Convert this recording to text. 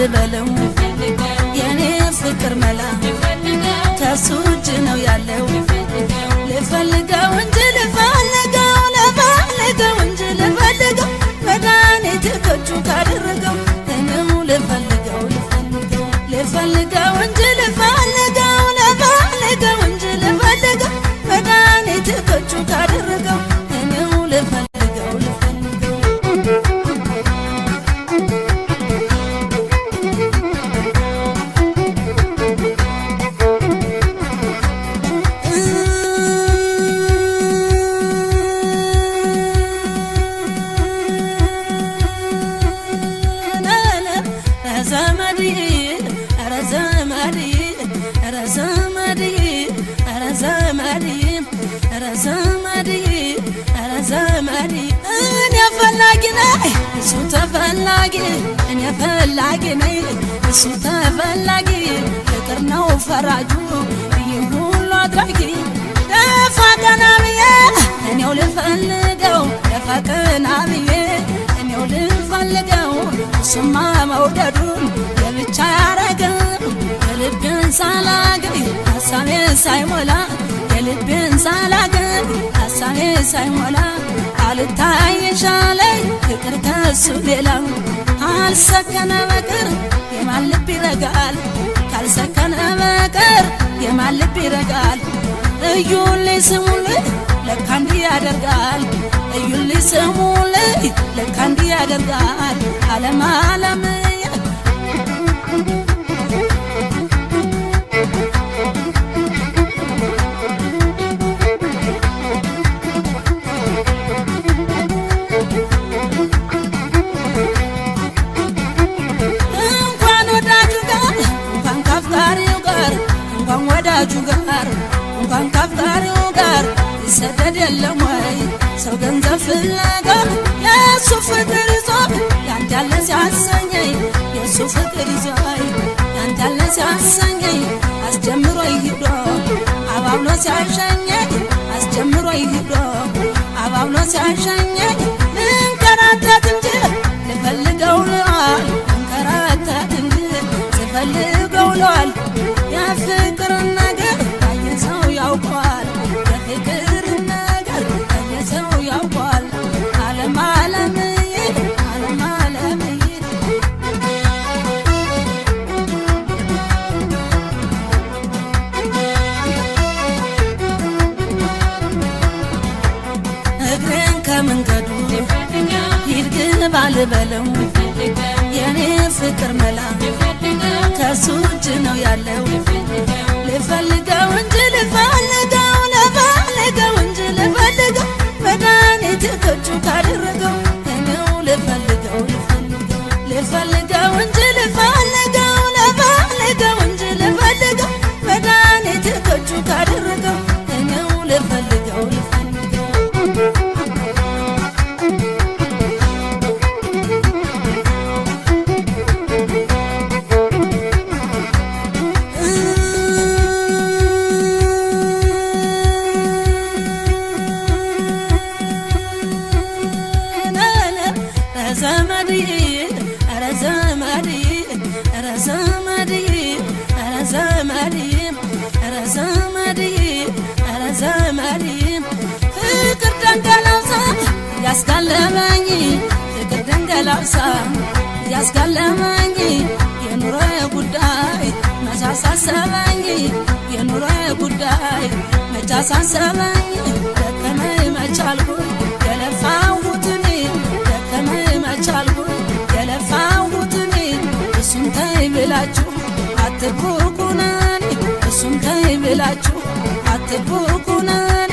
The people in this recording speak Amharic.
ልበለው የኔ ፍቅር መላ ከሱጅ ነው ያለው ልፈልገው እንጂ ልፈልገው ልፈልገው እንጂ ልፈልገው መድኃኒት ከእጁ ካደረገው እኔው ልፈልገው ልፈልገው እንጂ ልፈልገው ልፈልገው እንጂ ልፈልገው መድኃኒት ከእጁ ካደረገው እኔው ልፈልገው እኔ ፈላጊ ነኝ እሱ ተፈላጊ ፍቅር ነው ፈራጁ ይህ ሁሉ አድራጊ ደፋ ቀና ብዬ እኔው ልፈልገው ደፋ ቀና ብዬ እኔው ልፈልገው እሱማ መውደዱን የብቻ ያረገው የልቤን ሳላገኝ ሀሳቤ ሳይሞላ የልቤን ሳላገኝ ሀሳቤ ሳይሞላ አልታየሻለኝ ፍቅር ከሱ ሌላ ካልሰከነ በቀር የማን ልብ ይረጋል ካልሰከነ በቀር የማን ልብ ይረጋል እዩልኝ ስሙልኝ ለካ እንዲህ ያደርጋል እዩልኝ ስሙልኝ ለካ እንዲህ ያደርጋል ዓለም ዓለም እንኳን ካፍቃሪው ጋር ይሰደድ የለም ወይ ሰው ገንዘብ ፍለጋ የእሱ ፍቅር ይዞኝ ያንተ ያለ ሲያሰኘኝ የእሱ ፍቅር ይዞኝ ያንተ ያለ ሲያሰኘኝ አስጀምሮኝ ሂዶ አባብሎ ሲያሸኘኝ አስጀምሮኝ ሂዶ አባብሎ ሲያሸኘኝ ልንከራተት እንጂ ልፈልገው ልዋል ልንከራተት እንጂ ልፈልገው ልዋል የፍቅር ነገር ያየሰው ያውቋል የፍቅር ነገር ያየሰው ያውቋል ዓለም ዓለምዬ ዓለም ዓለምዬ እግሬን ከመንገዱ ሂድ ግባ ልበለው የኔ ፍቅር መላ ከሱ እጅ ነው ያለው ልፈልገው እንጂ ልፈልገው ልፈልገው እንጂ ልፈልገው መድኃኒት ከእጁ ካደረገው እኔው ልፈልገው ልፈልገው እንጂ ልፈልገው ልፈልገው እንጂ ልፈልገው መድኃኒት ከእጁ ካደረገው እኔው ልፈልገው ፍቅር ደንገላውሳ ያስጋለመኝ ፍቅር ደንገላውሳ ያስጋለመኝ የኑሮ ጉዳይ መሳሳሰበኝ የኑሮ ጉዳይ መቻሳሰበኝ ደከመኝ መቻልኩኝ የለፋሁትን ደከመኝ መቻልኩኝ የለፋሁትን እሱም ተይ ብላችሁ አትቡኩናኒ እሱም ተይ ብላችሁ አትቡኩናኒ